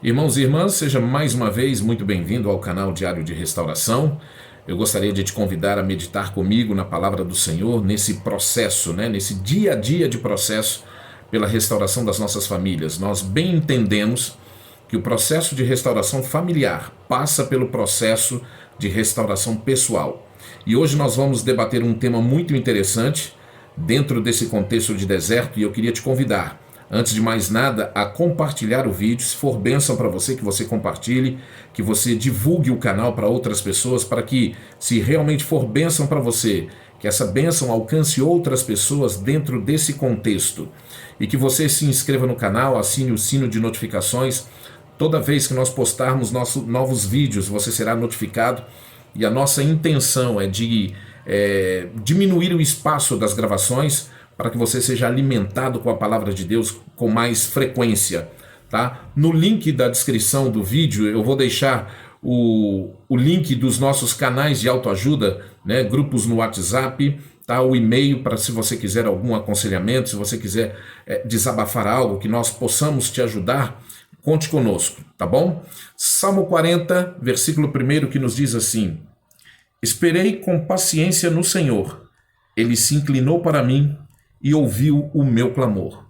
Irmãos e irmãs, seja mais uma vez muito bem-vindo ao canal Diário de Restauração. Eu gostaria de te convidar a meditar comigo na palavra do Senhor, nesse processo, nesse dia a dia de processo pela restauração das nossas famílias. Nós bem entendemos que o processo de restauração familiar passa pelo processo de restauração pessoal. E hoje nós vamos debater um tema muito interessante dentro desse contexto de deserto, e eu queria te convidar, antes de mais nada, a compartilhar o vídeo. Se for bênção para você, que você compartilhe, que você divulgue o canal para outras pessoas, para que, se realmente for bênção para você, que essa bênção alcance outras pessoas dentro desse contexto. E que você se inscreva no canal, assine o sino de notificações. Toda vez que nós postarmos novos vídeos, você será notificado. E a nossa intenção é de diminuir o espaço das gravações, para que você seja alimentado com a palavra de Deus com mais frequência, tá? No link da descrição do vídeo eu vou deixar o link dos nossos canais de autoajuda, grupos no WhatsApp, tá? O e-mail para se você quiser algum aconselhamento, se você quiser desabafar algo, que nós possamos te ajudar, conte conosco, tá bom? Salmo 40, versículo 1, que nos diz assim: Esperei com paciência no Senhor, Ele se inclinou para mim e ouviu o meu clamor.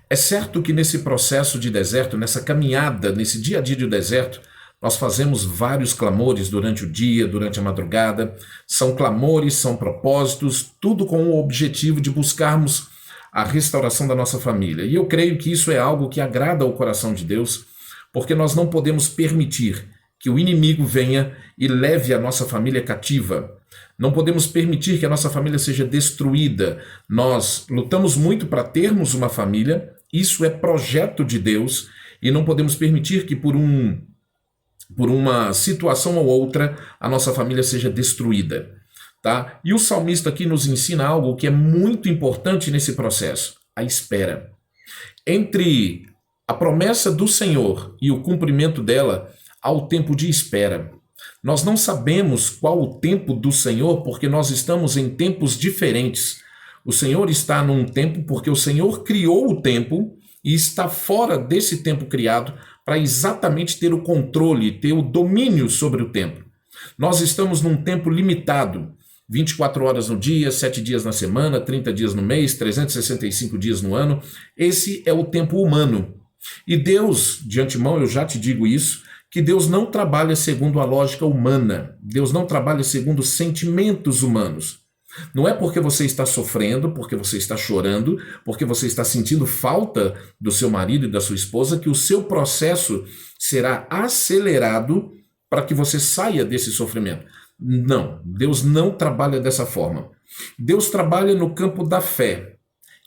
É certo que nesse processo de deserto, nessa caminhada, nesse dia a dia do deserto, nós fazemos vários clamores durante o dia, durante a madrugada. São clamores, são propósitos, tudo com o objetivo de buscarmos a restauração da nossa família. E eu creio que isso é algo que agrada ao coração de Deus, porque nós não podemos permitir que o inimigo venha e leve a nossa família cativa. Não podemos permitir que a nossa família seja destruída. Nós lutamos muito para termos uma família, isso é projeto de Deus, e não podemos permitir que por uma situação ou outra a nossa família seja destruída. Tá? E o salmista aqui nos ensina algo que é muito importante nesse processo: a espera. Entre a promessa do Senhor e o cumprimento dela, há o tempo de espera. Nós não sabemos qual o tempo do Senhor, porque nós estamos em tempos diferentes. O Senhor está num tempo porque o Senhor criou o tempo e está fora desse tempo criado para exatamente ter o controle, ter o domínio sobre o tempo. Nós estamos num tempo limitado, 24 horas no dia, 7 dias na semana, 30 dias no mês, 365 dias no ano. Esse é o tempo humano. E Deus, de antemão eu já te digo isso, que Deus não trabalha segundo a lógica humana. Deus não trabalha segundo sentimentos humanos. Não é porque você está sofrendo, porque você está chorando, porque você está sentindo falta do seu marido e da sua esposa, que o seu processo será acelerado para que você saia desse sofrimento. Não, Deus não trabalha dessa forma. Deus trabalha no campo da fé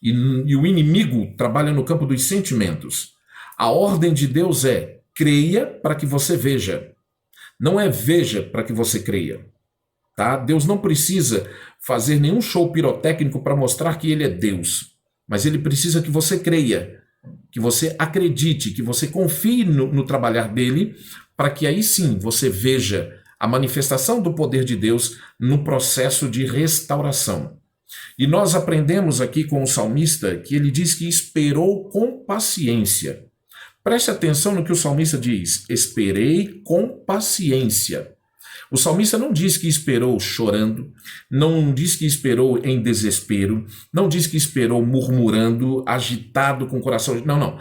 e o inimigo trabalha no campo dos sentimentos. A ordem de Deus é: creia para que você veja. Não é veja para que você creia. Tá? Deus não precisa fazer nenhum show pirotécnico para mostrar que Ele é Deus. Mas Ele precisa que você creia, que você acredite, que você confie no trabalhar dEle, para que aí sim você veja a manifestação do poder de Deus no processo de restauração. E nós aprendemos aqui com o salmista que ele diz que esperou com paciência. Preste atenção no que o salmista diz: esperei com paciência. O salmista não diz que esperou chorando, não diz que esperou em desespero, não diz que esperou murmurando, agitado com o coração. Não.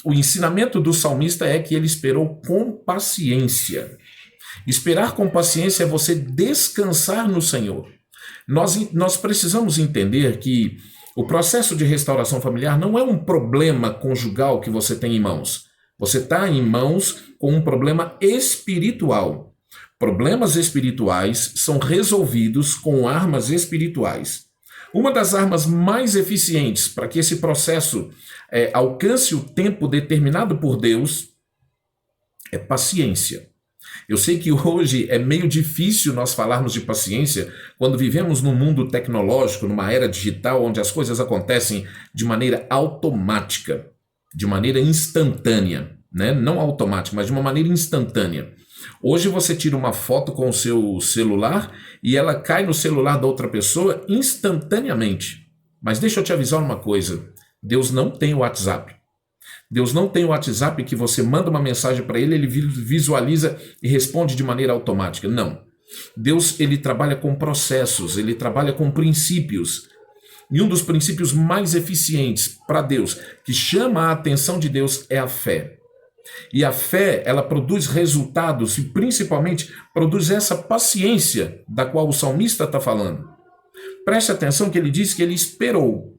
O ensinamento do salmista é que ele esperou com paciência. Esperar com paciência é você descansar no Senhor. Nós precisamos entender que o processo de restauração familiar não é um problema conjugal que você tem em mãos. Você está em mãos com um problema espiritual. Problemas espirituais são resolvidos com armas espirituais. Uma das armas mais eficientes para que esse processo alcance o tempo determinado por Deus é paciência. Eu sei que hoje é meio difícil nós falarmos de paciência quando vivemos num mundo tecnológico, numa era digital, onde as coisas acontecem de maneira automática, de maneira instantânea, não automática, mas de uma maneira instantânea. Hoje você tira uma foto com o seu celular e ela cai no celular da outra pessoa instantaneamente. Mas deixa eu te avisar uma coisa: Deus não tem WhatsApp. Deus não tem o WhatsApp que você manda uma mensagem para ele, ele visualiza e responde de maneira automática. Não. Deus, ele trabalha com processos, ele trabalha com princípios. E um dos princípios mais eficientes para Deus, que chama a atenção de Deus, é a fé. E a fé, ela produz resultados e principalmente produz essa paciência da qual o salmista está falando. Preste atenção que ele diz que ele esperou.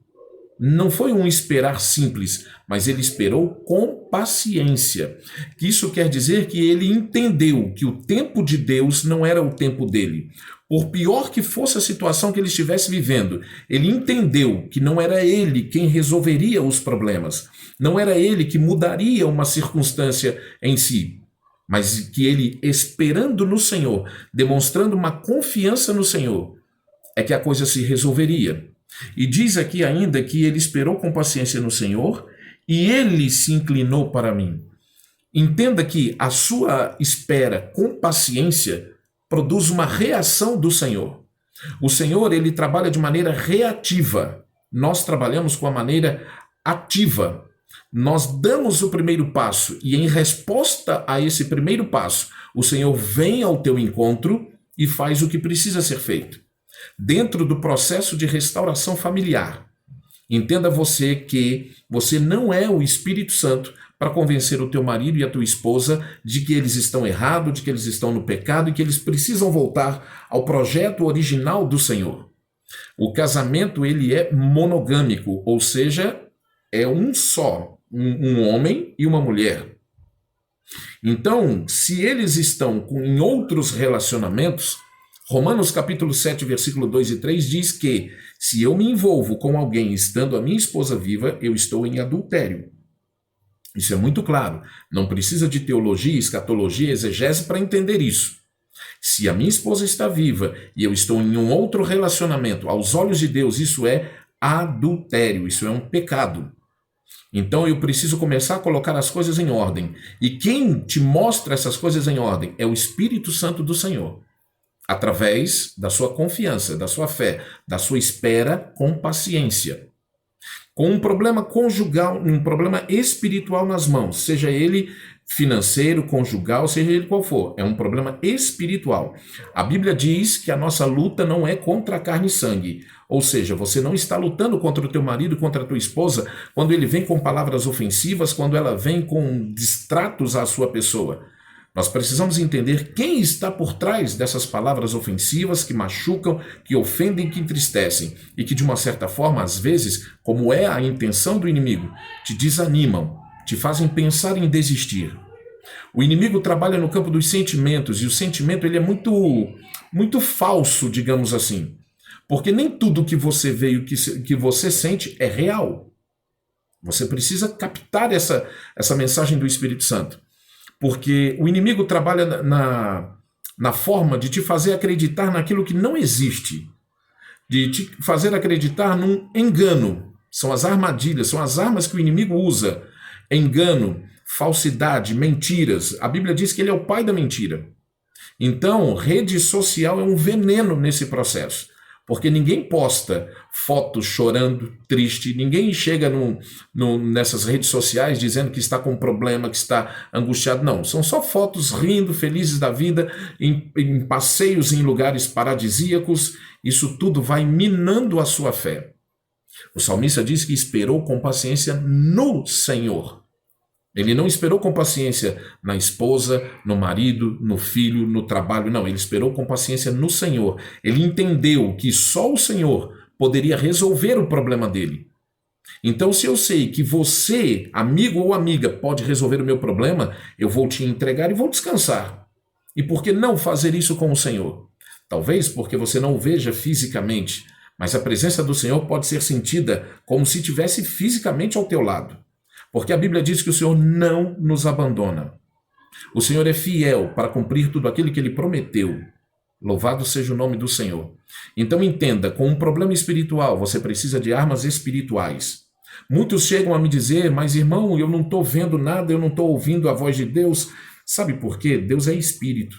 Não foi um esperar simples, mas ele esperou com paciência. Isso quer dizer que ele entendeu que o tempo de Deus não era o tempo dele. Por pior que fosse a situação que ele estivesse vivendo, ele entendeu que não era ele quem resolveria os problemas, não era ele que mudaria uma circunstância em si, mas que ele, esperando no Senhor, demonstrando uma confiança no Senhor, é que a coisa se resolveria. E diz aqui ainda que ele esperou com paciência no Senhor e ele se inclinou para mim. Entenda que a sua espera com paciência produz uma reação do Senhor. O Senhor, ele trabalha de maneira reativa. Nós trabalhamos com a maneira ativa. Nós damos o primeiro passo e em resposta a esse primeiro passo, o Senhor vem ao teu encontro e faz o que precisa ser feito. Dentro do processo de restauração familiar, entenda você que você não é o Espírito Santo para convencer o teu marido e a tua esposa de que eles estão errados, de que eles estão no pecado e que eles precisam voltar ao projeto original do Senhor. O casamento, ele é monogâmico, ou seja, é um só, um homem e uma mulher. Então, se eles estão em outros relacionamentos, Romanos capítulo 7, versículo 2 e 3 diz que se eu me envolvo com alguém estando a minha esposa viva, eu estou em adultério. Isso é muito claro. Não precisa de teologia, escatologia, exegese para entender isso. Se a minha esposa está viva e eu estou em um outro relacionamento, aos olhos de Deus, isso é adultério, isso é um pecado. Então eu preciso começar a colocar as coisas em ordem. E quem te mostra essas coisas em ordem é o Espírito Santo do Senhor. Através da sua confiança, da sua fé, da sua espera com paciência. Com um problema conjugal, um problema espiritual nas mãos, seja ele financeiro, conjugal, seja ele qual for, é um problema espiritual. A Bíblia diz que a nossa luta não é contra a carne e sangue, ou seja, você não está lutando contra o teu marido, contra a tua esposa, quando ele vem com palavras ofensivas, quando ela vem com distratos à sua pessoa. Nós precisamos entender quem está por trás dessas palavras ofensivas que machucam, que ofendem, que entristecem e que, de uma certa forma, às vezes, como é a intenção do inimigo, te desanimam, te fazem pensar em desistir. O inimigo trabalha no campo dos sentimentos e o sentimento ele é muito falso, digamos assim, porque nem tudo que você vê e que você sente é real. Você precisa captar essa mensagem do Espírito Santo. Porque o inimigo trabalha na forma de te fazer acreditar naquilo que não existe, de te fazer acreditar num engano. São as armadilhas, são as armas que o inimigo usa. Engano, falsidade, mentiras. A Bíblia diz que ele é o pai da mentira. Então, rede social é um veneno nesse processo. Porque ninguém posta fotos chorando, triste, ninguém chega nessas redes sociais dizendo que está com problema, que está angustiado. Não, são só fotos rindo, felizes da vida, em passeios em lugares paradisíacos. Isso tudo vai minando a sua fé. O salmista diz que esperou com paciência no Senhor. Ele não esperou com paciência na esposa, no marido, no filho, no trabalho. Não, ele esperou com paciência no Senhor. Ele entendeu que só o Senhor poderia resolver o problema dele. Então, se eu sei que você, amigo ou amiga, pode resolver o meu problema, eu vou te entregar e vou descansar. E por que não fazer isso com o Senhor? Talvez porque você não o veja fisicamente, mas a presença do Senhor pode ser sentida como se estivesse fisicamente ao teu lado. Porque a Bíblia diz que o Senhor não nos abandona. O Senhor é fiel para cumprir tudo aquilo que Ele prometeu. Louvado seja o nome do Senhor. Então entenda, com um problema espiritual, você precisa de armas espirituais. Muitos chegam a me dizer, mas irmão, eu não estou vendo nada, eu não estou ouvindo a voz de Deus. Sabe por quê? Deus é espírito.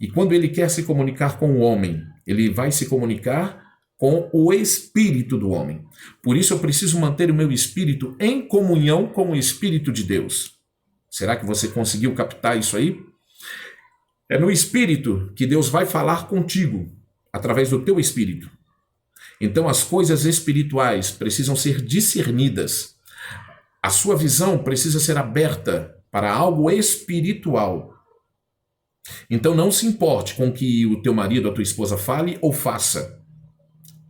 E quando Ele quer se comunicar com o homem, Ele vai se comunicar com o espírito do homem. Por isso eu preciso manter o meu espírito em comunhão com o Espírito de Deus. Será que você conseguiu captar isso aí? É no espírito que Deus vai falar contigo, através do teu espírito. Então as coisas espirituais precisam ser discernidas. A sua visão precisa ser aberta para algo espiritual. Então não se importe com o que o teu marido, a tua esposa fale ou faça.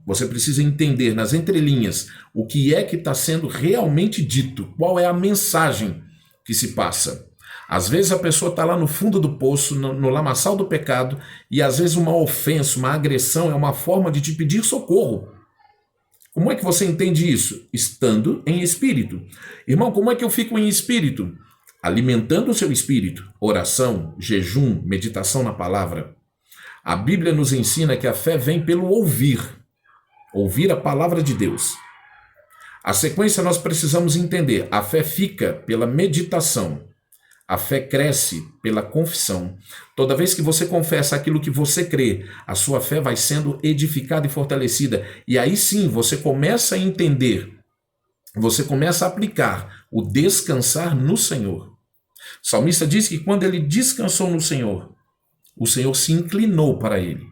Você precisa entender nas entrelinhas o que é que está sendo realmente dito, qual é a mensagem que se passa. Às vezes a pessoa está lá no fundo do poço, no lamaçal do pecado, e às vezes uma ofensa, uma agressão é uma forma de te pedir socorro. Como é que você entende isso? Estando em espírito. Irmão, como é que eu fico em espírito? Alimentando o seu espírito. Oração, jejum, meditação na palavra. A Bíblia nos ensina que a fé vem pelo ouvir. Ouvir a palavra de Deus. A sequência nós precisamos entender. A fé fica pela meditação. A fé cresce pela confissão. Toda vez que você confessa aquilo que você crê, a sua fé vai sendo edificada e fortalecida. E aí sim você começa a entender, você começa a aplicar o descansar no Senhor. O salmista diz que quando ele descansou no Senhor, o Senhor se inclinou para ele.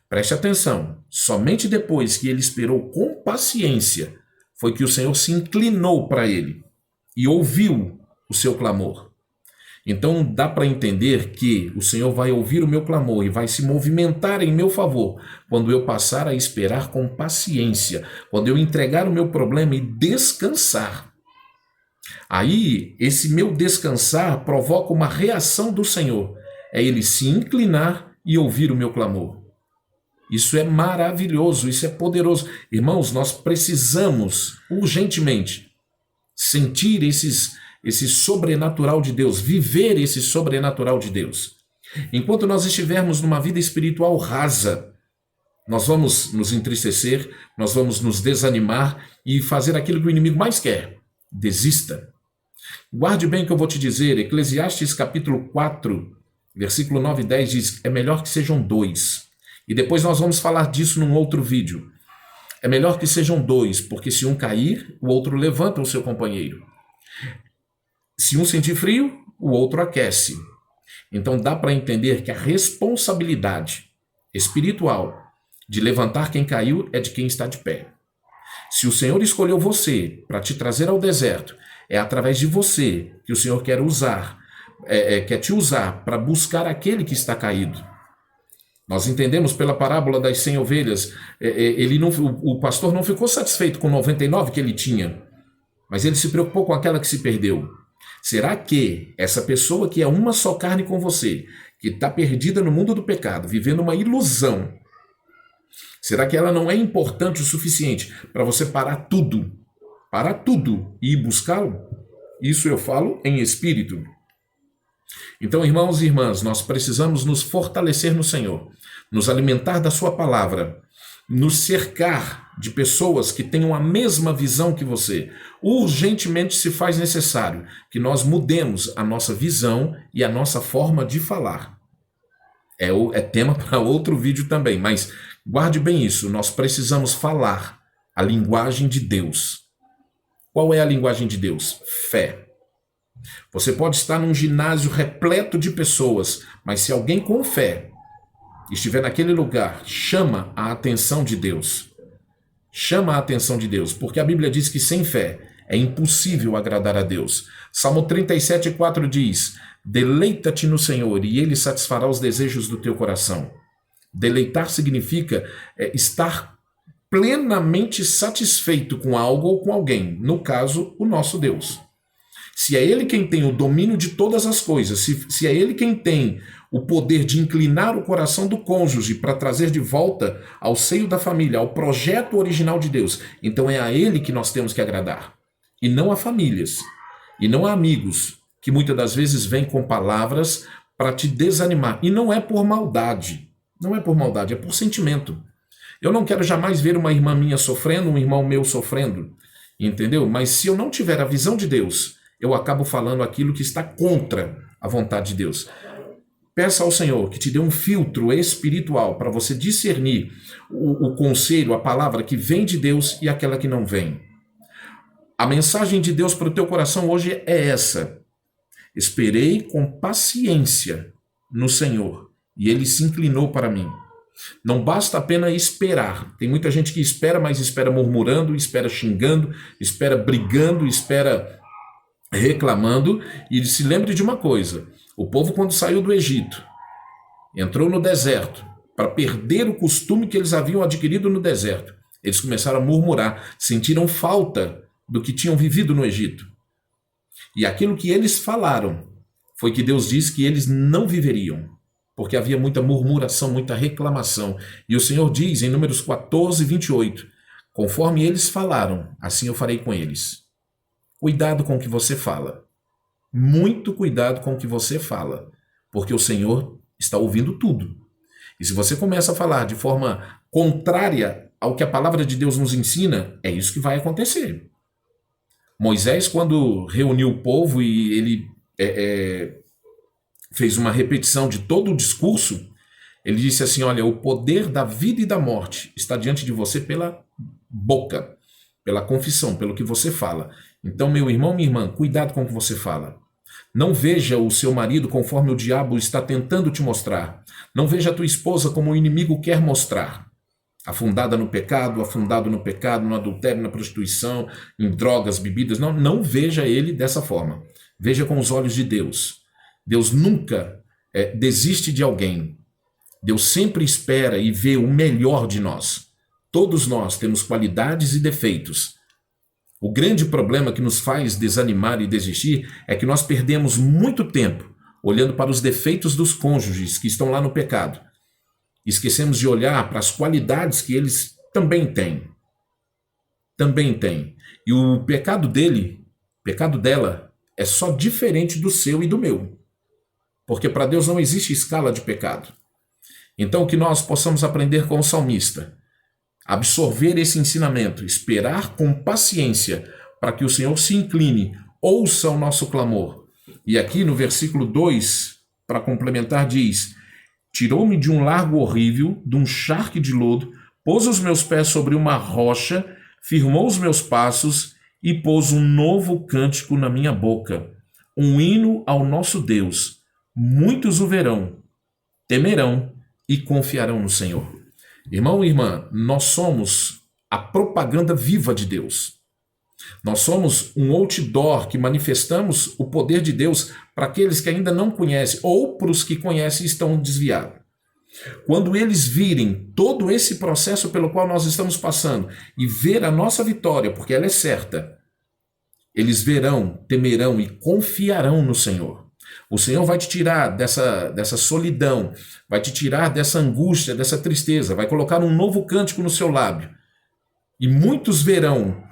Preste atenção, somente depois que ele esperou com paciência, foi que o Senhor se inclinou para ele e ouviu o seu clamor. Então dá para entender que o Senhor vai ouvir o meu clamor e vai se movimentar em meu favor quando eu passar a esperar com paciência, quando eu entregar o meu problema e descansar. Aí, esse meu descansar provoca uma reação do Senhor. É ele se inclinar e ouvir o meu clamor. Isso é maravilhoso, isso é poderoso. Irmãos, nós precisamos urgentemente sentir esse sobrenatural de Deus, viver esse sobrenatural de Deus. Enquanto nós estivermos numa vida espiritual rasa, nós vamos nos entristecer, nós vamos nos desanimar e fazer aquilo que o inimigo mais quer. Desista. Guarde bem o que eu vou te dizer. Eclesiastes capítulo 4, versículo 9 e 10 diz, é melhor que sejam dois. E depois nós vamos falar disso num outro vídeo. É melhor que sejam dois, porque se um cair, o outro levanta o seu companheiro. Se um sentir frio, o outro aquece. Então dá para entender que a responsabilidade espiritual de levantar quem caiu é de quem está de pé. Se o Senhor escolheu você para te trazer ao deserto, é através de você que o Senhor quer usar, quer te usar para buscar aquele que está caído. Nós entendemos pela parábola das 100 ovelhas, o pastor não ficou satisfeito com 99 que ele tinha, mas ele se preocupou com aquela que se perdeu. Será que essa pessoa que é uma só carne com você, que está perdida no mundo do pecado, vivendo uma ilusão, será que ela não é importante o suficiente para você parar tudo e ir buscá-lo? Isso eu falo em espírito. Então, irmãos e irmãs, nós precisamos nos fortalecer no Senhor, nos alimentar da sua palavra, nos cercar de pessoas que tenham a mesma visão que você. Urgentemente se faz necessário que nós mudemos a nossa visão e a nossa forma de falar. É tema para outro vídeo também, mas guarde bem isso, nós precisamos falar a linguagem de Deus. Qual é a linguagem de Deus? Fé. Você pode estar num ginásio repleto de pessoas, mas se alguém com fé estiver naquele lugar, chama a atenção de Deus. Chama a atenção de Deus, porque a Bíblia diz que sem fé é impossível agradar a Deus. Salmo 37:4 diz, deleita-te no Senhor e Ele satisfará os desejos do teu coração. Deleitar significa estar plenamente satisfeito com algo ou com alguém, no caso, o nosso Deus. Se é Ele quem tem o domínio de todas as coisas, se é Ele quem tem o poder de inclinar o coração do cônjuge para trazer de volta ao seio da família, ao projeto original de Deus, então é a Ele que nós temos que agradar, e não a famílias, e não a amigos, que muitas das vezes vêm com palavras para te desanimar, e não é por maldade, é por sentimento. Eu não quero jamais ver uma irmã minha sofrendo, um irmão meu sofrendo, entendeu? Mas se eu não tiver a visão de Deus, eu acabo falando aquilo que está contra a vontade de Deus. peça ao Senhor que te dê um filtro espiritual para você discernir o conselho, a palavra que vem de Deus e aquela que não vem. A mensagem de Deus para o teu coração hoje é essa: esperei com paciência no Senhor e Ele se inclinou para mim. Não basta apenas esperar. Tem muita gente que espera, mas espera murmurando, espera xingando, espera brigando, espera reclamando. E se lembre de uma coisa: o povo, quando saiu do Egito, entrou no deserto para perder o costume que eles haviam adquirido no deserto. Eles começaram a murmurar, sentiram falta do que tinham vivido no Egito. E aquilo que eles falaram foi que Deus disse que eles não viveriam, porque havia muita murmuração, muita reclamação. E o Senhor diz em Números 14, 28, conforme eles falaram, assim eu farei com eles. Cuidado com o que você fala. Muito cuidado com o que você fala, porque o Senhor está ouvindo tudo. E se você começa a falar de forma contrária ao que a palavra de Deus nos ensina, é isso que vai acontecer. Moisés, quando reuniu o povo e ele fez uma repetição de todo o discurso, ele disse assim: olha, o poder da vida e da morte está diante de você pela boca, pela confissão, pelo que você fala. Então, meu irmão, minha irmã, cuidado com o que você fala. Não veja o seu marido conforme o diabo está tentando te mostrar. Não veja a tua esposa como o inimigo quer mostrar. Afundada no pecado, no adultério, na prostituição, em drogas, bebidas. Não veja ele dessa forma. Veja com os olhos de Deus. Deus nunca desiste de alguém. Deus sempre espera e vê o melhor de nós. Todos nós temos qualidades e defeitos. O grande problema que nos faz desanimar e desistir é que nós perdemos muito tempo olhando para os defeitos dos cônjuges que estão lá no pecado. Esquecemos de olhar para as qualidades que eles também têm. Também têm. E o pecado dele, o pecado dela, é só diferente do seu e do meu. Porque para Deus não existe escala de pecado. Então que nós possamos aprender com o salmista, absorver esse ensinamento, esperar com paciência para que o Senhor se incline, ouça o nosso clamor. E aqui no versículo 2, para complementar, diz: tirou-me de um largo horrível, de um charque de lodo, pôs os meus pés sobre uma rocha, firmou os meus passos e pôs um novo cântico na minha boca, um hino ao nosso Deus. Muitos o verão, temerão e confiarão no Senhor. Irmão e irmã, nós somos a propaganda viva de Deus. Nós somos um outdoor que manifestamos o poder de Deus para aqueles que ainda não conhecem ou para os que conhecem e estão desviados. Quando eles virem todo esse processo pelo qual nós estamos passando e ver a nossa vitória, porque ela é certa, eles verão, temerão e confiarão no Senhor. O Senhor vai te tirar dessa solidão, vai te tirar dessa angústia, dessa tristeza, vai colocar um novo cântico no seu lábio. E muitos verão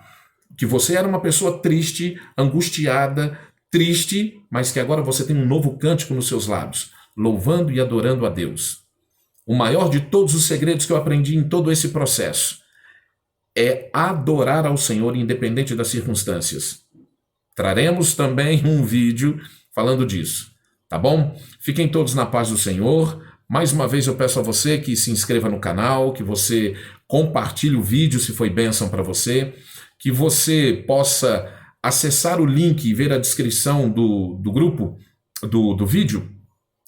que você era uma pessoa triste, angustiada, triste, mas que agora você tem um novo cântico nos seus lábios, louvando e adorando a Deus. O maior de todos os segredos que eu aprendi em todo esse processo é adorar ao Senhor independente das circunstâncias. Traremos também um vídeo falando disso, tá bom? Fiquem todos na paz do Senhor. Mais uma vez eu peço a você que se inscreva no canal, que você compartilhe o vídeo se foi bênção para você, que você possa acessar o link e ver a descrição do grupo, do vídeo.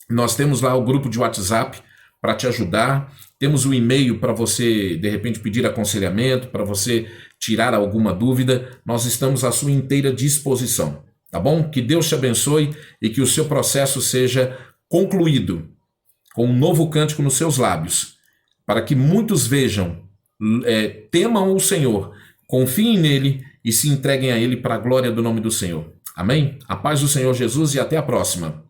Nós temos lá o grupo de WhatsApp para te ajudar, temos o e-mail para você, de repente, pedir aconselhamento, para você tirar alguma dúvida. Nós estamos à sua inteira disposição, tá bom? Que Deus te abençoe e que o seu processo seja concluído com um novo cântico nos seus lábios, para que muitos vejam, temam o Senhor, confiem nele e se entreguem a ele para a glória do nome do Senhor. Amém? A paz do Senhor Jesus e até a próxima.